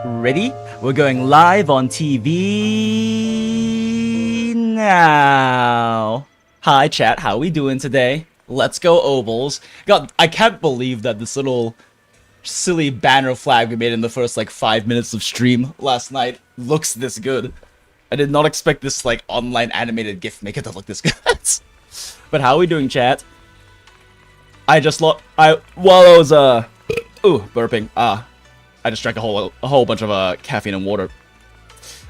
Ready? We're going live on TV now. Hi chat, how we doing today? Let's go Obels. God, I can't believe that this little silly banner flag we made in the first like 5 minutes of stream last night looks this good. I did not expect this like online animated GIF maker to look this good. But how are we doing, chat? I just while I was burping. I just drank a whole bunch of caffeine and water.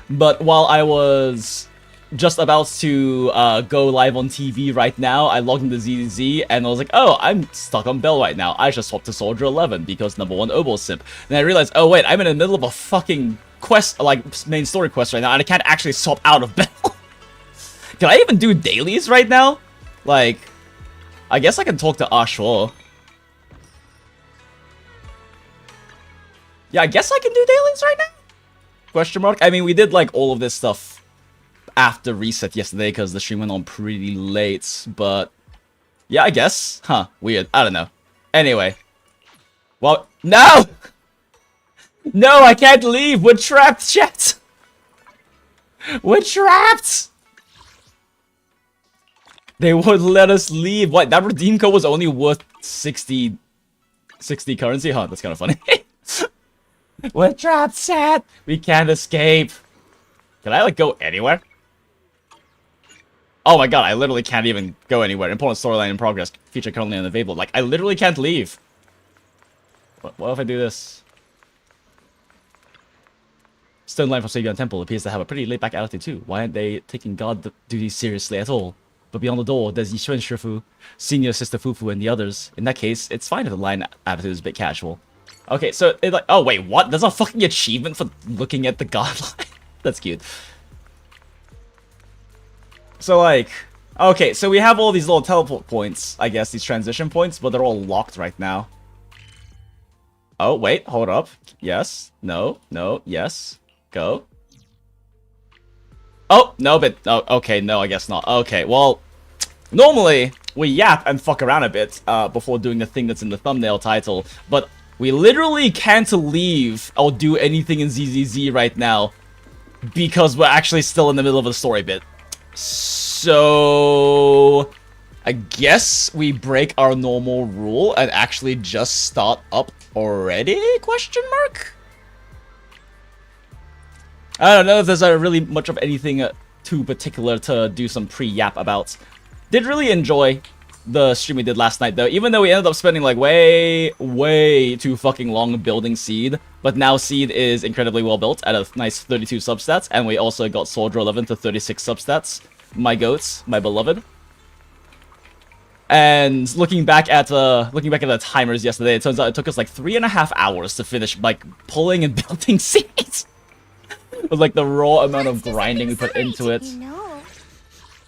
But while I was just about to go live on TV right now, I logged into ZZZ and I was like, oh, I'm stuck on Bell right now. I should swap to Soldier 11 because #1 Obol Simp. Then I realized, oh wait, I'm in the middle of a fucking quest, like main story quest right now, and I can't actually swap out of Bell. Can I even do dailies right now? Like, I guess I can talk to Ashwa. Yeah, I guess I can do dailies right now? Question mark? I mean, we did like all of this stuff after reset yesterday because the stream went on pretty late, but yeah, I guess. Huh, weird. I don't know. Anyway. Well, no! No, I can't leave! We're trapped, chat! We're trapped! They would let us leave. What, that redeem code was only worth 60 currency? Huh, that's kind of funny. We're trapped, chat! We can't escape. Can I, like, go anywhere? Oh my god, I literally can't even go anywhere. Important storyline in progress. Feature currently unavailable. Like, I literally can't leave. What if I do this? Stone Line from Savion Temple appears to have a pretty laid-back attitude too. Why aren't they taking god duty seriously at all? But beyond the door, there's Yixuan Shifu, Senior Sister Fufu, and the others. In that case, it's fine if the line attitude is a bit casual. Okay, so, it like, oh wait, what? There's a fucking achievement for looking at the god line? That's cute. So, like, okay, so we have all these little teleport points, I guess, these transition points, but they're all locked right now. Oh, wait, hold up. Yes, no, yes, go. Oh, no, but, oh, okay, no, I guess not. Okay, well, normally, we yap and fuck around a bit before doing the thing that's in the thumbnail title, but we literally can't leave or do anything in ZZZ right now because we're actually still in the middle of a story bit. So, I guess we break our normal rule and actually just start up already? Question mark? I don't know if there's really much of anything too particular to do some pre-yap about. Did really enjoy the stream we did last night though, even though we ended up spending like way too fucking long building Seed, but now Seed is incredibly well built at a nice 32 substats, and we also got Soldier 11 to 36 substats. My goats, my beloved. And looking back at the timers yesterday, it turns out it took us like 3.5 hours to finish like pulling and building Seeds. With like the raw amount of grinding we put into it.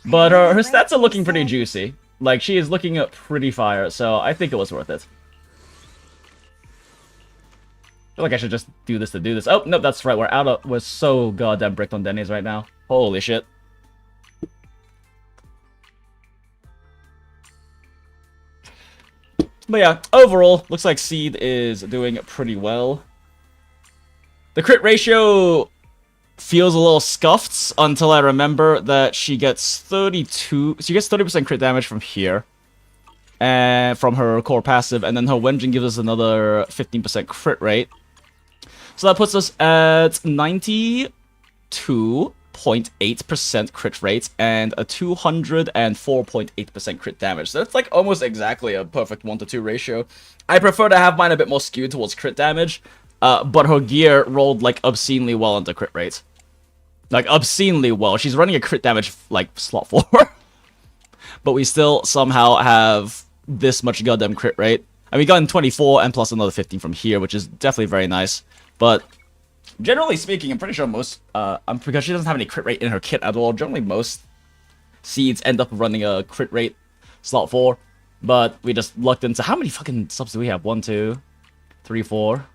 But her stats are looking pretty juicy. Like, she is looking pretty fire, so I think it was worth it. I feel like I should just do this to do this. Oh, no, that's right, we're so goddamn bricked on Denny's right now. Holy shit. But yeah, overall, looks like Seed is doing pretty well. The crit ratio feels a little scuffed until I remember that she gets 30% crit damage from here. And from her core passive, and then her Wenjin gives us another 15% crit rate. So that puts us at 92.8% crit rate and a 204.8% crit damage. So that's like almost exactly a perfect 1-to-2 ratio. I prefer to have mine a bit more skewed towards crit damage. But her gear rolled, like, obscenely well into crit rate. Like, obscenely well. She's running a crit damage, like, slot 4. But we still somehow have this much goddamn crit rate. And we got in 24 and plus another 15 from here, which is definitely very nice. But, generally speaking, I'm pretty sure most, because she doesn't have any crit rate in her kit at all, generally most Seeds end up running a crit rate slot 4. But we just lucked into, how many fucking subs do we have? 1, 2, 3, 4...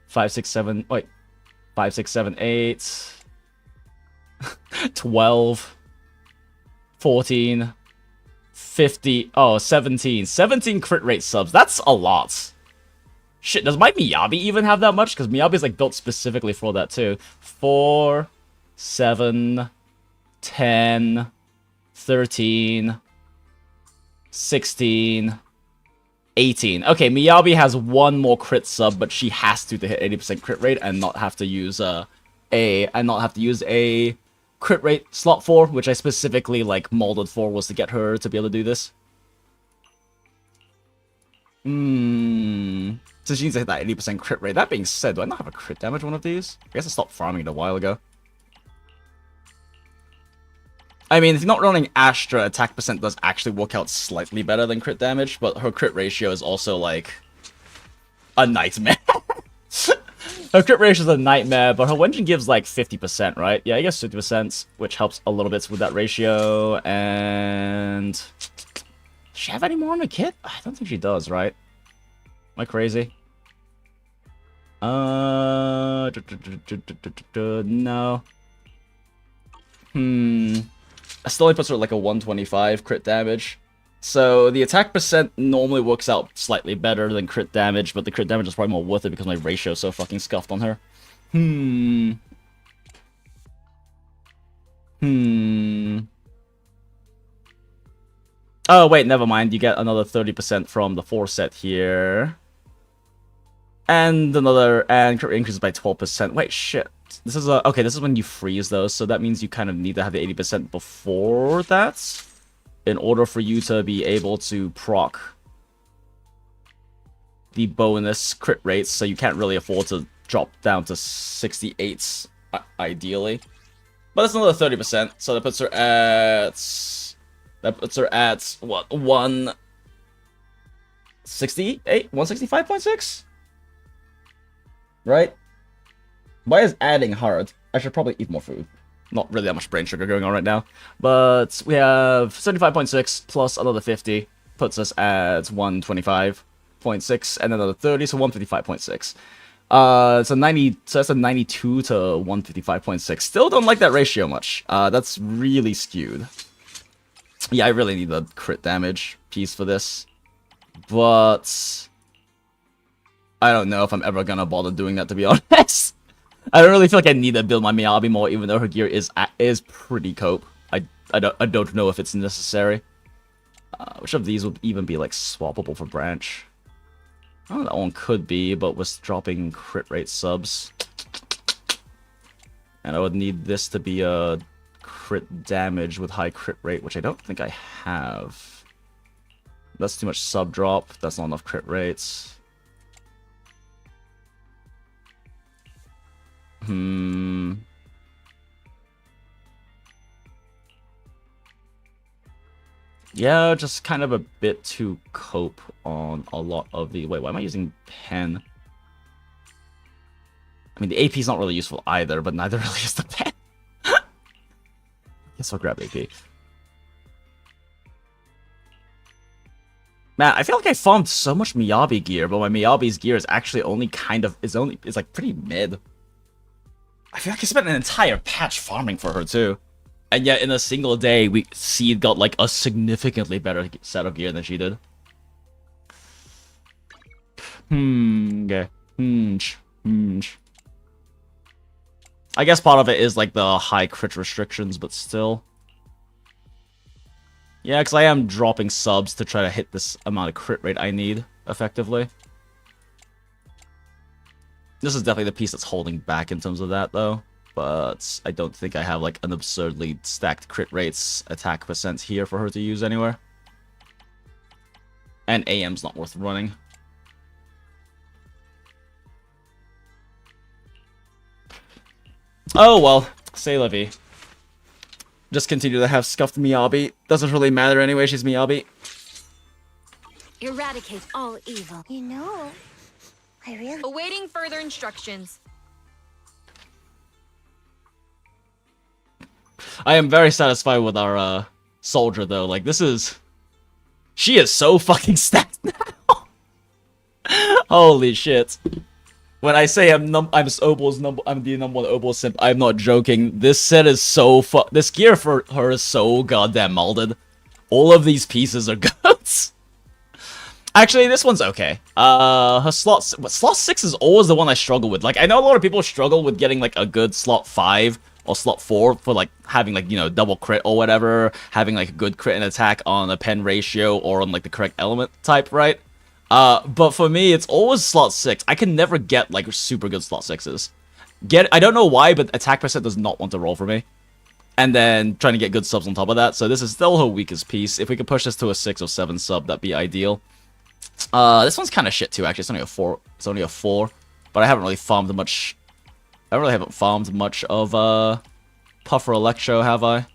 5, 6, 7, wait, 5, 6, 7, 8, 12, 14, 50, oh, 17 crit rate subs. That's a lot. Shit, does my Miyabi even have that much? Because Miyabi's like built specifically for that too. 4, 7, 10, 13, 16, 18. Okay, Miyabi has one more crit sub, but she has to hit 80% crit rate and not have to use a crit rate slot for, which I specifically like molded for was to get her to be able to do this. So she needs to hit that 80% crit rate. That being said, do I not have a crit damage one of these? I guess I stopped farming it a while ago. I mean, if you're not running Astra, attack percent does actually work out slightly better than crit damage, but her crit ratio is also, like, a nightmare. Her crit ratio is a nightmare, but her Wenjin gives, like, 50%, right? Yeah, I guess 50%, which helps a little bit with that ratio, and... Does she have any more on the kit? I don't think she does, right? Am I crazy? No. It still only puts her at like a 125 crit damage. So the attack percent normally works out slightly better than crit damage, but the crit damage is probably more worth it because my ratio is so fucking scuffed on her. Oh, wait, never mind. You get another 30% from the 4 set here. And crit increases by 12%. Wait, shit. This is okay, this is when you freeze those, so that means you kind of need to have the 80% before that in order for you to be able to proc the bonus crit rates, so you can't really afford to drop down to 68s, ideally. But that's another 30%, so that puts her at, what, 168? 165.6? Right? Why is adding hard? I should probably eat more food. Not really that much brain sugar going on right now. But we have 75.6 plus another 50. Puts us at 125.6 and another 30, so 155.6. So 90, so that's a 92 to 155.6. Still don't like that ratio much. That's really skewed. Yeah, I really need the crit damage piece for this. But I don't know if I'm ever gonna bother doing that, to be honest. I don't really feel like I need to build my Miyabi more, even though her gear is pretty cope. I don't know if it's necessary. Which of these would even be like swappable for branch? Oh, that one could be, but with dropping crit rate subs. And I would need this to be a crit damage with high crit rate, which I don't think I have. That's too much sub drop. That's not enough crit rates. Yeah, just kind of a bit too cope on a lot of the... Wait, why am I using pen? I mean, the AP is not really useful either, but neither really is the pen. Guess I'll grab AP. Man, I feel like I farmed so much Miyabi gear, but my Miyabi's gear is actually only kind of... It's like pretty mid. I feel like I spent an entire patch farming for her, too. And yet, in a single day, Seed got, like, a significantly better set of gear than she did. Okay. I guess part of it is, like, the high crit restrictions, but still. Yeah, because I am dropping subs to try to hit this amount of crit rate I need, effectively. This is definitely the piece that's holding back in terms of that, though. But I don't think I have, like, an absurdly stacked crit rates attack percent here for her to use anywhere. And AM's not worth running. Oh, well. Say la vie. Just continue to have scuffed Miyabi. Doesn't really matter anyway, she's Miyabi. Eradicate all evil. You know, I really... Awaiting further instructions. I am very satisfied with our soldier, though. Like, this is... She is so fucking stacked now. Holy shit. When I say I'm the number 1 Obol Simp, I'm not joking. This set is so this gear for her is so goddamn molded. All of these pieces are guts. Actually, this one's okay. Her slot 6 is always the one I struggle with. Like, I know a lot of people struggle with getting, like, a good slot 5 or slot 4 for, like, having, like, you know, double crit or whatever, having, like, a good crit and attack on a pen ratio or on, like, the correct element type, right? But for me, it's always slot 6. I can never get, like, super good slot 6s. I don't know why, but attack percent does not want to roll for me. And then trying to get good subs on top of that, so this is still her weakest piece. If we could push this to a 6 or 7 sub, that'd be ideal. This one's kind of shit too, actually. It's only a 4. It's only a 4. But I haven't really farmed much. I really haven't farmed much of Puffer Electro, have I?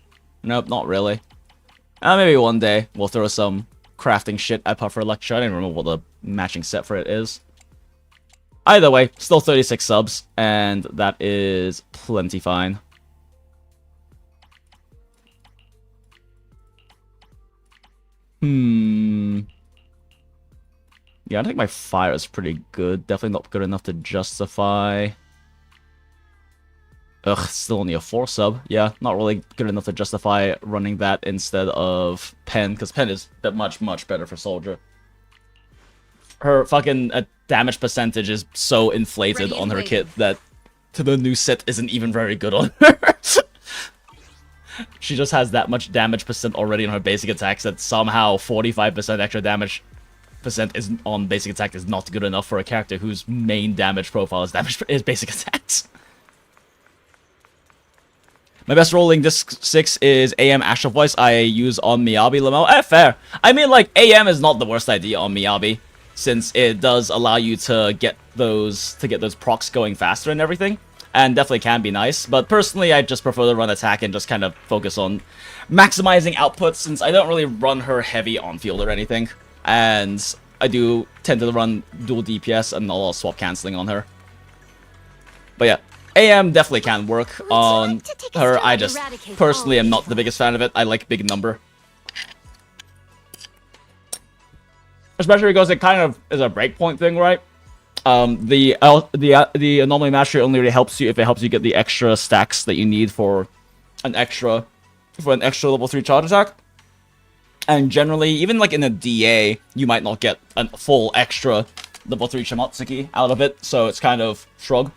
Nope, not really. Maybe one day we'll throw some crafting shit at Puffer Electro. I don't even remember what the matching set for it is. Either way, still 36 subs, and that is plenty fine. Yeah, I think my fire is pretty good. Definitely not good enough to justify. Ugh, still only a 4 sub. Yeah, not really good enough to justify running that instead of Pen, because Pen is that much better for Soldier. Her fucking damage percentage is so inflated on her kit that to the new set isn't even very good on her. She just has that much damage percent already on her basic attacks that somehow 45% extra damage percent is on basic attack is not good enough for a character whose main damage profile is basic attacks. My best rolling disc 6 is AM Astral Voice. I use on Miyabi Lamel. Fair. I mean, like, AM is not the worst idea on Miyabi, since it does allow you to get those procs going faster and everything, and definitely can be nice. But personally, I just prefer to run attack and just kind of focus on maximizing output, since I don't really run her heavy on field or anything. And I do tend to run dual DPS and a lot of swap canceling on her. But yeah, AM definitely can work on her. I just personally am not the biggest fan of it. I like big number. Especially because it kind of is a breakpoint thing, right? The anomaly mastery only really helps you if it helps you get the extra stacks that you need for an extra level 3 charge attack. And generally, even like in a DA, you might not get a full extra level 3 Shimatsuki out of it, so it's kind of shrug.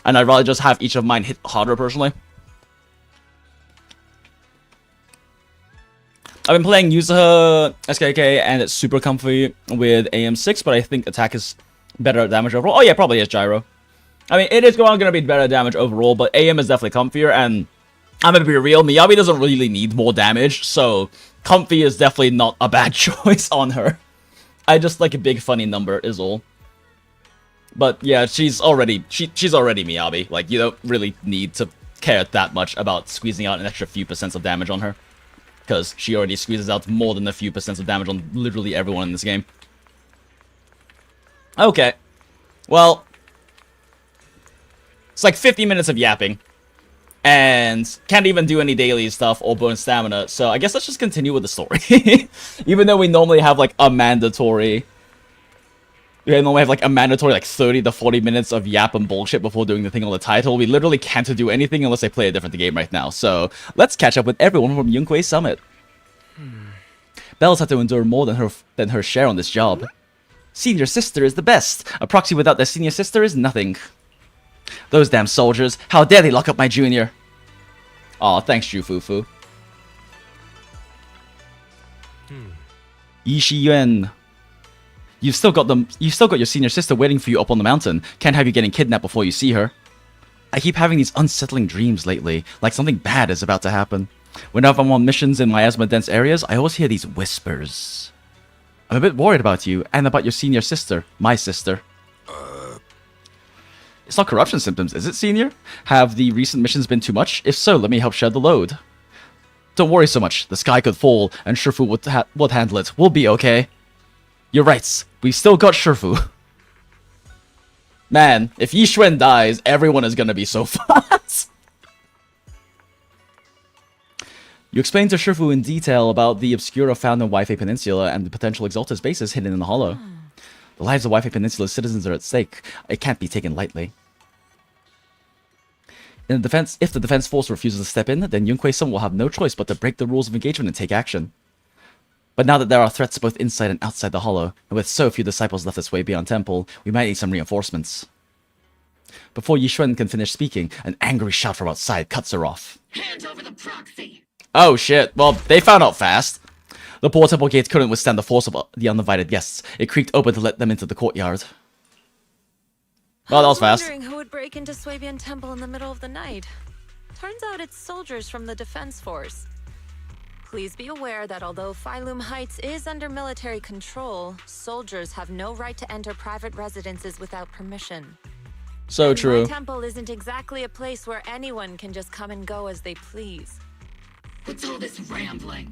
And I'd rather just have each of mine hit harder, personally. I've been playing Yuzuha SKK, and it's super comfy with AM6, but I think attack is better at damage overall. Oh yeah, probably is Gyro. I mean, it is going to be better damage overall, but AM is definitely comfier, and I'm going to be real, Miyabi doesn't really need more damage, so comfy is definitely not a bad choice on her. I just like a big funny number is all. But yeah, she's already Miyabi. Like, you don't really need to care that much about squeezing out an extra few percents of damage on her, because she already squeezes out more than a few percents of damage on literally everyone in this game. Okay. Well, it's like 50 minutes of yapping. And can't even do any daily stuff or burn stamina, so I guess let's just continue with the story. Even though we normally have like a mandatory... We normally have like a mandatory like 30 to 40 minutes of yap and bullshit before doing the thing on the title. We literally can't do anything unless I play a different game right now. So let's catch up with everyone from Yunquei Summit. Belle's had to endure more than her share on this job. Senior sister is the best. A proxy without their senior sister is nothing. Those damn soldiers, how dare they lock up my junior? Aw, thanks, Jufufu. Yishi Yuan. You've still got your senior sister waiting for you up on the mountain. Can't have you getting kidnapped before you see her. I keep having these unsettling dreams lately, like something bad is about to happen. Whenever I'm on missions in miasma-dense areas, I always hear these whispers. I'm a bit worried about you, and about your senior sister, my sister. It's not corruption symptoms, is it, Senior? Have the recent missions been too much? If so, let me help share the load. Don't worry so much. The sky could fall, and Shifu would handle it. We'll be okay. You're right. We've still got Shifu. Man, if Yi Xuan dies, everyone is gonna be so fast. You explained to Shifu in detail about the Obscura found in Waifei Peninsula and the potential Exaltus bases hidden in the hollow. The lives of Waifei Peninsula's citizens are at stake. It can't be taken lightly. If the defense force refuses to step in, then Yunquei Summit will have no choice but to break the rules of engagement and take action. But now that there are threats both inside and outside the Hollow, and with so few disciples left this way beyond Temple, we might need some reinforcements. Before Yishuan can finish speaking, an angry shout from outside cuts her off. Hand over the proxy! Oh shit, well, they found out fast. The poor temple gates couldn't withstand the force of the uninvited guests. It creaked open to let them into the courtyard. Well, that was fast. Wondering who would break into Swabian Temple in the middle of the night. Turns out it's soldiers from the defense force. Please be aware that although Phylum Heights is under military control, soldiers have no right to enter private residences without permission. So true. My temple isn't exactly a place where anyone can just come and go as they please. What's all this rambling?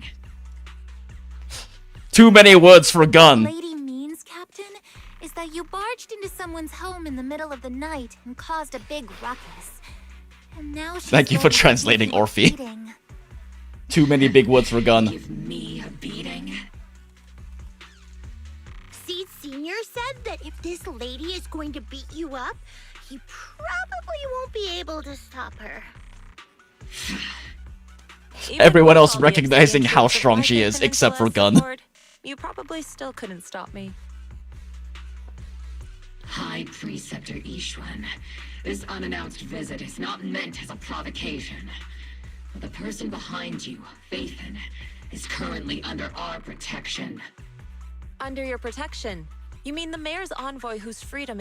Too many words for a gun. Lady means, Captain, is that you barged into someone's home in the middle of the night and caused a big ruckus. And now she's Thank you for going to translating, give you a Orphe. beating. Too many big words for a gun. Give me a beating? Seed Senior said that if this lady is going to beat you up, he probably won't be able to stop her. Even Everyone with else all the recognizing how experience of strong life she in is, except for Peninsula gun. Seaboard, you probably still couldn't stop me. High Preceptor Yishuan, this unannounced visit is not meant as a provocation. The person behind you, Faithin, is currently under our protection. Under your protection? You mean the mayor's envoy whose freedom